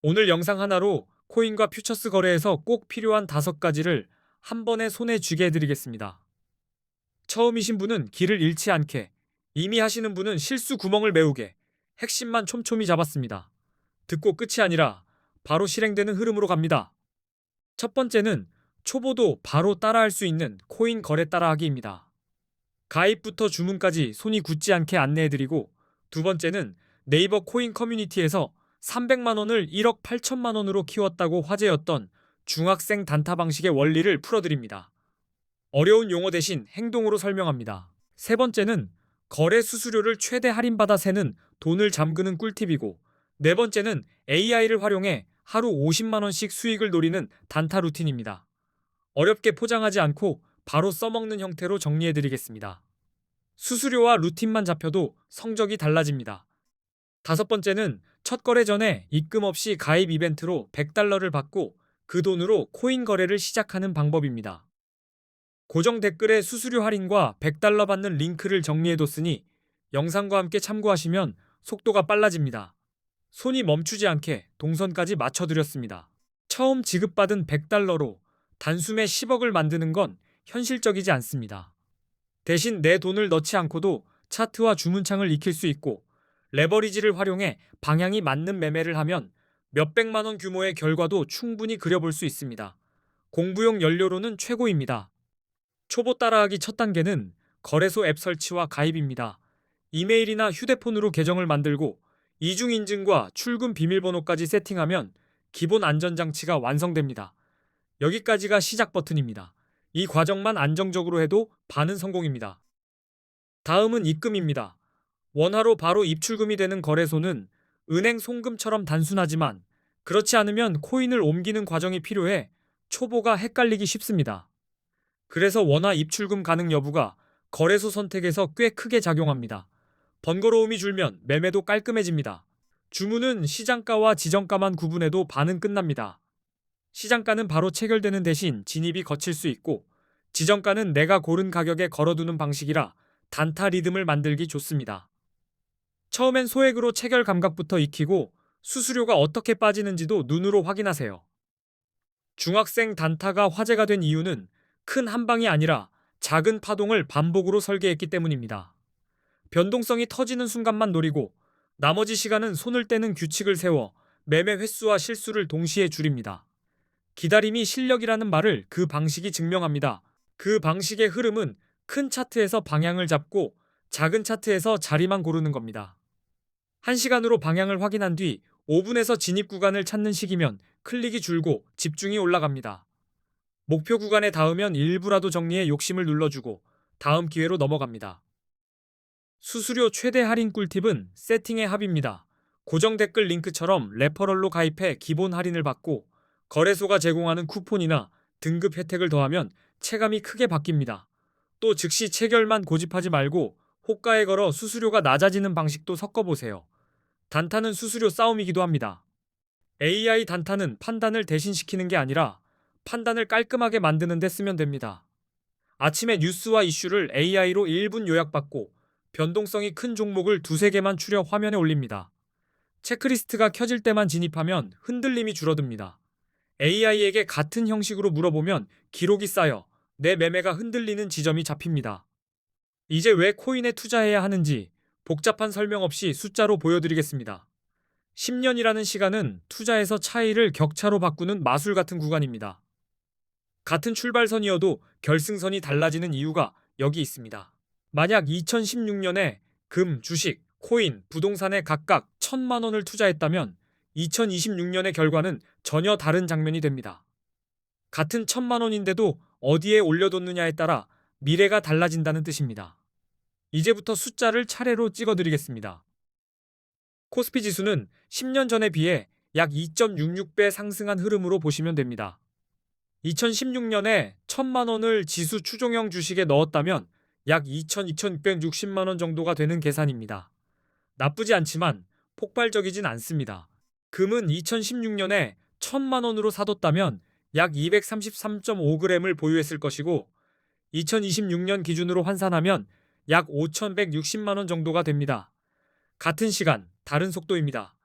오늘 영상 하나로 코인과 퓨처스 거래에서 꼭 필요한 5가지를 한 번에 손에 쥐게 해드리겠습니다. 처음이신 분은 길을 잃지 않게, 이미 하시는 분은 실수 구멍을 메우게, 핵심만 촘촘히 잡았습니다. 듣고 끝이 아니라 바로 실행되는 흐름으로 갑니다. 첫 번째는 초보도 바로 따라할 수 있는 코인 거래 따라하기입니다. 가입부터 주문까지 손이 굳지 않게 안내해드리고, 두 번째는 네이버 코인 커뮤니티에서 300만 원을 1억 8천만 원으로 키웠다고 화제였던 중학생 단타 방식의 원리를 풀어드립니다. 어려운 용어 대신 행동으로 설명합니다. 세 번째는 거래 수수료를 최대 할인받아 세는 돈을 잠그는 꿀팁이고, 네 번째는 AI를 활용해 하루 50만 원씩 수익을 노리는 단타 루틴입니다. 어렵게 포장하지 않고 바로 써먹는 형태로 정리해드리겠습니다. 수수료와 루틴만 잡혀도 성적이 달라집니다. 다섯 번째는 첫 거래 전에 입금 없이 가입 이벤트로 100달러를 받고 그 돈으로 코인 거래를 시작하는 방법입니다. 고정 댓글에 수수료 할인과 100달러 받는 링크를 정리해뒀으니 영상과 함께 참고하시면 속도가 빨라집니다. 손이 멈추지 않게 동선까지 맞춰드렸습니다. 처음 지급받은 100달러로 단숨에 10억을 만드는 건 현실적이지 않습니다. 대신 내 돈을 넣지 않고도 차트와 주문창을 익힐 수 있고, 레버리지를 활용해 방향이 맞는 매매를 하면 몇백만 원 규모의 결과도 충분히 그려볼 수 있습니다. 공부용 연료로는 최고입니다. 초보 따라하기 첫 단계는 거래소 앱 설치와 가입입니다. 이메일이나 휴대폰으로 계정을 만들고 이중인증과 출금 비밀번호까지 세팅하면 기본 안전장치가 완성됩니다. 여기까지가 시작 버튼입니다. 이 과정만 안정적으로 해도 반은 성공입니다. 다음은 입금입니다. 원화로 바로 입출금이 되는 거래소는 은행 송금처럼 단순하지만, 그렇지 않으면 코인을 옮기는 과정이 필요해 초보가 헷갈리기 쉽습니다. 그래서 원화 입출금 가능 여부가 거래소 선택에서 꽤 크게 작용합니다. 번거로움이 줄면 매매도 깔끔해집니다. 주문은 시장가와 지정가만 구분해도 반은 끝납니다. 시장가는 바로 체결되는 대신 진입이 거칠 수 있고, 지정가는 내가 고른 가격에 걸어두는 방식이라 단타 리듬을 만들기 좋습니다. 처음엔 소액으로 체결 감각부터 익히고 수수료가 어떻게 빠지는지도 눈으로 확인하세요. 중학생 단타가 화제가 된 이유는 큰 한방이 아니라 작은 파동을 반복으로 설계했기 때문입니다. 변동성이 터지는 순간만 노리고 나머지 시간은 손을 떼는 규칙을 세워 매매 횟수와 실수를 동시에 줄입니다. 기다림이 실력이라는 말을 그 방식이 증명합니다. 그 방식의 흐름은 큰 차트에서 방향을 잡고 작은 차트에서 자리만 고르는 겁니다. 1시간으로 방향을 확인한 뒤 5분에서 진입 구간을 찾는 시기면 클릭이 줄고 집중이 올라갑니다. 목표 구간에 닿으면 일부라도 정리해 욕심을 눌러주고 다음 기회로 넘어갑니다. 수수료 최대 할인 꿀팁은 세팅의 합입니다. 고정 댓글 링크처럼 레퍼럴로 가입해 기본 할인을 받고 거래소가 제공하는 쿠폰이나 등급 혜택을 더하면 체감이 크게 바뀝니다. 또 즉시 체결만 고집하지 말고 호가에 걸어 수수료가 낮아지는 방식도 섞어보세요. 단타는 수수료 싸움이기도 합니다. AI 단타는 판단을 대신시키는 게 아니라 판단을 깔끔하게 만드는 데 쓰면 됩니다. 아침에 뉴스와 이슈를 AI로 1분 요약받고 변동성이 큰 종목을 두세 개만 추려 화면에 올립니다. 체크리스트가 켜질 때만 진입하면 흔들림이 줄어듭니다. AI에게 같은 형식으로 물어보면 기록이 쌓여 내 매매가 흔들리는 지점이 잡힙니다. 이제 왜 코인에 투자해야 하는지 복잡한 설명 없이 숫자로 보여드리겠습니다. 10년이라는 시간은 투자에서 차이를 격차로 바꾸는 마술 같은 구간입니다. 같은 출발선이어도 결승선이 달라지는 이유가 여기 있습니다. 만약 2016년에 금, 주식, 코인, 부동산에 각각 1,000만 원을 투자했다면 2026년의 결과는 전혀 다른 장면이 됩니다. 같은 1,000만 원인데도 어디에 올려뒀느냐에 따라 미래가 달라진다는 뜻입니다. 이제부터 숫자를 차례로 찍어드리겠습니다. 코스피 지수는 10년 전에 비해 약 2.66배 상승한 흐름으로 보시면 됩니다. 2016년에 1,000만 원을 지수 추종형 주식에 넣었다면 약 2,660만 원 정도가 되는 계산입니다. 나쁘지 않지만 폭발적이진 않습니다. 금은 2016년에 1,000만 원으로 사뒀다면 약 233.5g을 보유했을 것이고, 2026년 기준으로 환산하면 약 5,160만 원 정도가 됩니다. 같은 시간, 다른 속도입니다.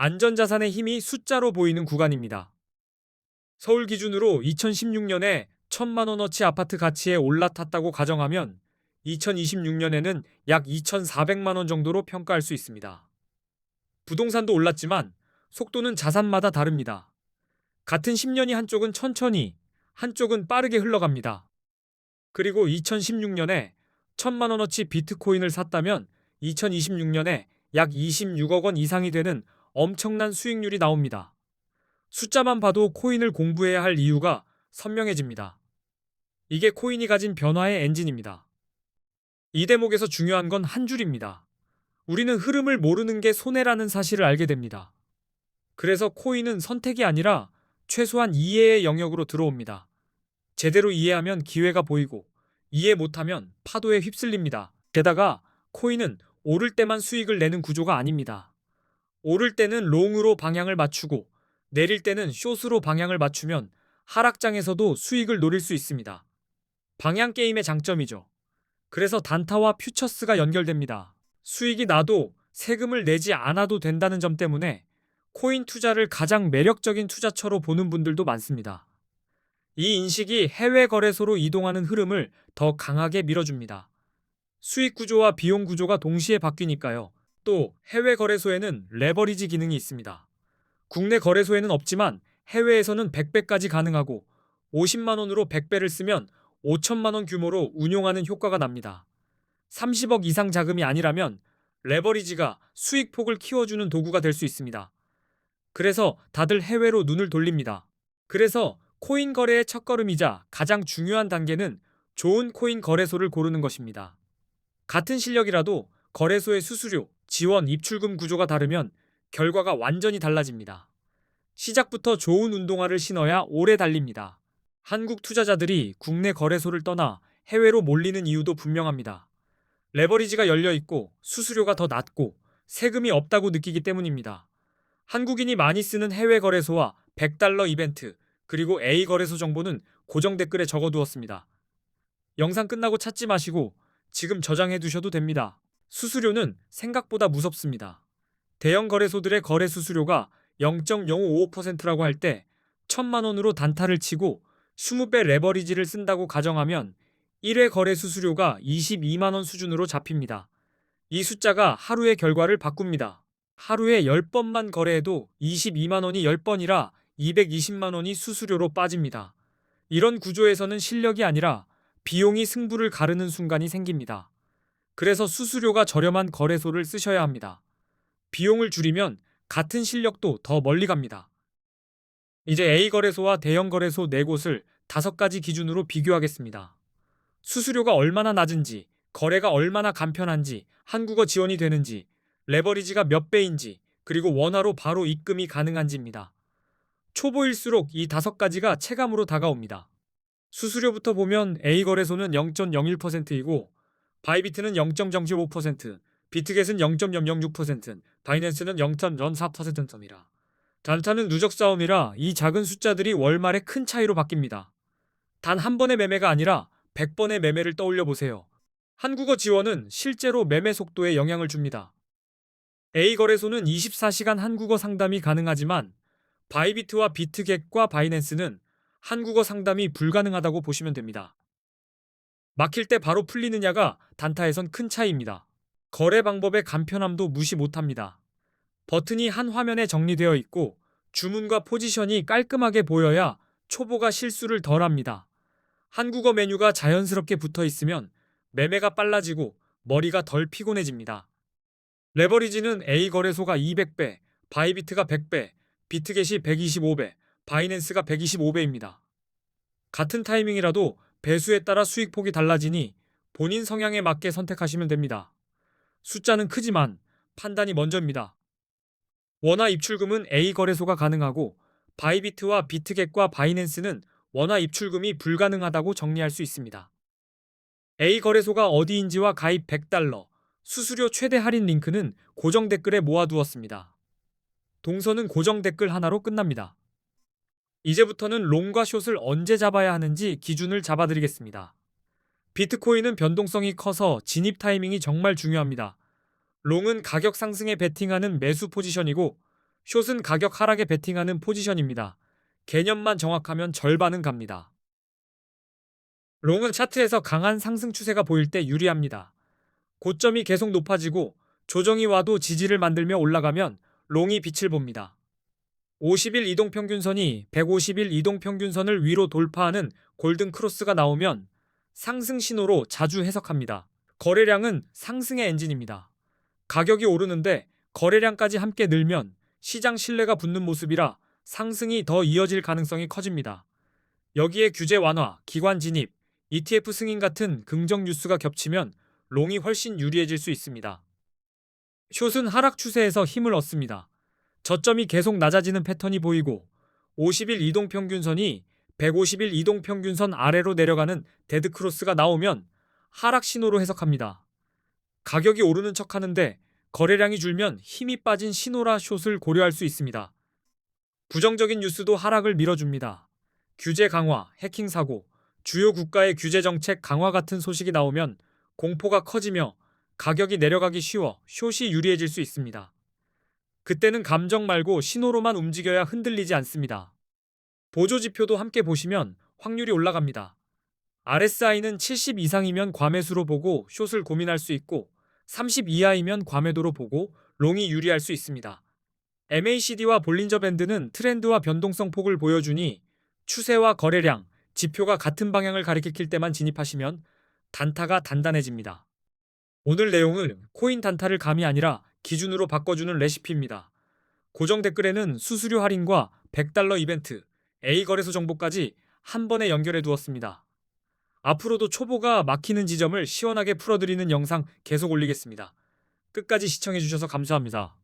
안전자산의 힘이 숫자로 보이는 구간입니다. 서울 기준으로 2016년에 1,000만 원어치 아파트 가치에 올라탔다고 가정하면 2026년에는 약 2,400만 원 정도로 평가할 수 있습니다. 부동산도 올랐지만 속도는 자산마다 다릅니다. 같은 10년이 한쪽은 천천히, 한쪽은 빠르게 흘러갑니다. 그리고 2016년에 1,000만 원어치 비트코인을 샀다면 2026년에 약 26억 원 이상이 되는 엄청난 수익률이 나옵니다. 숫자만 봐도 코인을 공부해야 할 이유가 선명해집니다. 이게 코인이 가진 변화의 엔진입니다. 이 대목에서 중요한 건 한 줄입니다. 우리는 흐름을 모르는 게 손해라는 사실을 알게 됩니다. 그래서 코인은 선택이 아니라 최소한 이해의 영역으로 들어옵니다. 제대로 이해하면 기회가 보이고 이해 못하면 파도에 휩쓸립니다. 게다가 코인은 오를 때만 수익을 내는 구조가 아닙니다. 오를 때는 롱으로 방향을 맞추고 내릴 때는 숏으로 방향을 맞추면 하락장에서도 수익을 노릴 수 있습니다. 방향 게임의 장점이죠. 그래서 단타와 퓨처스가 연결됩니다. 수익이 나도 세금을 내지 않아도 된다는 점 때문에 코인 투자를 가장 매력적인 투자처로 보는 분들도 많습니다. 이 인식이 해외 거래소로 이동하는 흐름을 더 강하게 밀어줍니다. 수익 구조와 비용 구조가 동시에 바뀌니까요. 또 해외 거래소에는 레버리지 기능이 있습니다. 국내 거래소에는 없지만 해외에서는 100배까지 가능하고 50만 원으로 100배를 쓰면 5천만 원 규모로 운용하는 효과가 납니다. 30억 이상 자금이 아니라면 레버리지가 수익폭을 키워주는 도구가 될 수 있습니다. 그래서 다들 해외로 눈을 돌립니다. 그래서 코인 거래의 첫걸음이자 가장 중요한 단계는 좋은 코인 거래소를 고르는 것입니다. 같은 실력이라도 거래소의 수수료, 지원, 입출금 구조가 다르면 결과가 완전히 달라집니다. 시작부터 좋은 운동화를 신어야 오래 달립니다. 한국 투자자들이 국내 거래소를 떠나 해외로 몰리는 이유도 분명합니다. 레버리지가 열려 있고 수수료가 더 낮고 세금이 없다고 느끼기 때문입니다. 한국인이 많이 쓰는 해외 거래소와 $100 이벤트, 그리고 A 거래소 정보는 고정 댓글에 적어두었습니다. 영상 끝나고 찾지 마시고 지금 저장해 두셔도 됩니다. 수수료는 생각보다 무섭습니다. 대형 거래소들의 거래 수수료가 0.055%라고 할 때 1,000만 원으로 단타를 치고 20배 레버리지를 쓴다고 가정하면 1회 거래 수수료가 22만 원 수준으로 잡힙니다. 이 숫자가 하루의 결과를 바꿉니다. 하루에 10번만 거래해도 22만 원이 10번이라 220만 원이 수수료로 빠집니다. 이런 구조에서는 실력이 아니라 비용이 승부를 가르는 순간이 생깁니다. 그래서 수수료가 저렴한 거래소를 쓰셔야 합니다. 비용을 줄이면 같은 실력도 더 멀리 갑니다. 이제 A 거래소와 대형 거래소 4곳을 5가지 기준으로 비교하겠습니다. 수수료가 얼마나 낮은지, 거래가 얼마나 간편한지, 한국어 지원이 되는지, 레버리지가 몇 배인지, 그리고 원화로 바로 입금이 가능한지입니다. 초보일수록 이 5가지가 체감으로 다가옵니다. 수수료부터 보면 A 거래소는 0.01%이고 바이비트는 0.015%, 비트겟은 0.006%, 바이낸스는 0.04%입니다. 단타는 누적 싸움이라 이 작은 숫자들이 월말에 큰 차이로 바뀝니다. 단 한 번의 매매가 아니라 100번의 매매를 떠올려 보세요. 한국어 지원은 실제로 매매 속도에 영향을 줍니다. A 거래소는 24시간 한국어 상담이 가능하지만 바이비트와 비트겟과 바이낸스는 한국어 상담이 불가능하다고 보시면 됩니다. 막힐 때 바로 풀리느냐가 단타에선 큰 차이입니다. 거래 방법의 간편함도 무시 못합니다. 버튼이 한 화면에 정리되어 있고 주문과 포지션이 깔끔하게 보여야 초보가 실수를 덜 합니다. 한국어 메뉴가 자연스럽게 붙어 있으면 매매가 빨라지고 머리가 덜 피곤해집니다. 레버리지는 A 거래소가 200배, 바이비트가 100배, 비트겟이 125배, 바이낸스가 125배입니다. 같은 타이밍이라도 배수에 따라 수익폭이 달라지니 본인 성향에 맞게 선택하시면 됩니다. 숫자는 크지만 판단이 먼저입니다. 원화 입출금은 A 거래소가 가능하고 바이비트와 비트겟과 바이낸스는 원화 입출금이 불가능하다고 정리할 수 있습니다. A 거래소가 어디인지와 가입 $100, 수수료 최대 할인 링크는 고정 댓글에 모아두었습니다. 동선은 고정 댓글 하나로 끝납니다. 이제부터는 롱과 숏을 언제 잡아야 하는지 기준을 잡아드리겠습니다. 비트코인은 변동성이 커서 진입 타이밍이 정말 중요합니다. 롱은 가격 상승에 베팅하는 매수 포지션이고 숏은 가격 하락에 베팅하는 포지션입니다. 개념만 정확하면 절반은 갑니다. 롱은 차트에서 강한 상승 추세가 보일 때 유리합니다. 고점이 계속 높아지고 조정이 와도 지지를 만들며 올라가면 롱이 빛을 봅니다. 50일 이동평균선이 150일 이동평균선을 위로 돌파하는 골든 크로스가 나오면 상승 신호로 자주 해석합니다. 거래량은 상승의 엔진입니다. 가격이 오르는데 거래량까지 함께 늘면 시장 신뢰가 붙는 모습이라 상승이 더 이어질 가능성이 커집니다. 여기에 규제 완화, 기관 진입, ETF 승인 같은 긍정 뉴스가 겹치면 롱이 훨씬 유리해질 수 있습니다. 숏은 하락 추세에서 힘을 얻습니다. 저점이 계속 낮아지는 패턴이 보이고 50일 이동평균선이 150일 이동평균선 아래로 내려가는 데드크로스가 나오면 하락 신호로 해석합니다. 가격이 오르는 척하는데 거래량이 줄면 힘이 빠진 신호라 숏을 고려할 수 있습니다. 부정적인 뉴스도 하락을 밀어줍니다. 규제 강화, 해킹 사고, 주요 국가의 규제 정책 강화 같은 소식이 나오면 공포가 커지며 가격이 내려가기 쉬워 숏이 유리해질 수 있습니다. 그때는 감정 말고 신호로만 움직여야 흔들리지 않습니다. 보조 지표도 함께 보시면 확률이 올라갑니다. RSI는 70 이상이면 과매수로 보고 숏을 고민할 수 있고 30 이하이면 과매도로 보고 롱이 유리할 수 있습니다. MACD와 볼린저 밴드는 트렌드와 변동성 폭을 보여주니 추세와 거래량, 지표가 같은 방향을 가리킬 때만 진입하시면 단타가 단단해집니다. 오늘 내용은 코인 단타를 감이 아니라 기준으로 바꿔주는 레시피입니다. 고정 댓글에는 수수료 할인과 $100 이벤트, A거래소 정보까지 한 번에 연결해 두었습니다. 앞으로도 초보가 막히는 지점을 시원하게 풀어드리는 영상 계속 올리겠습니다. 끝까지 시청해주셔서 감사합니다.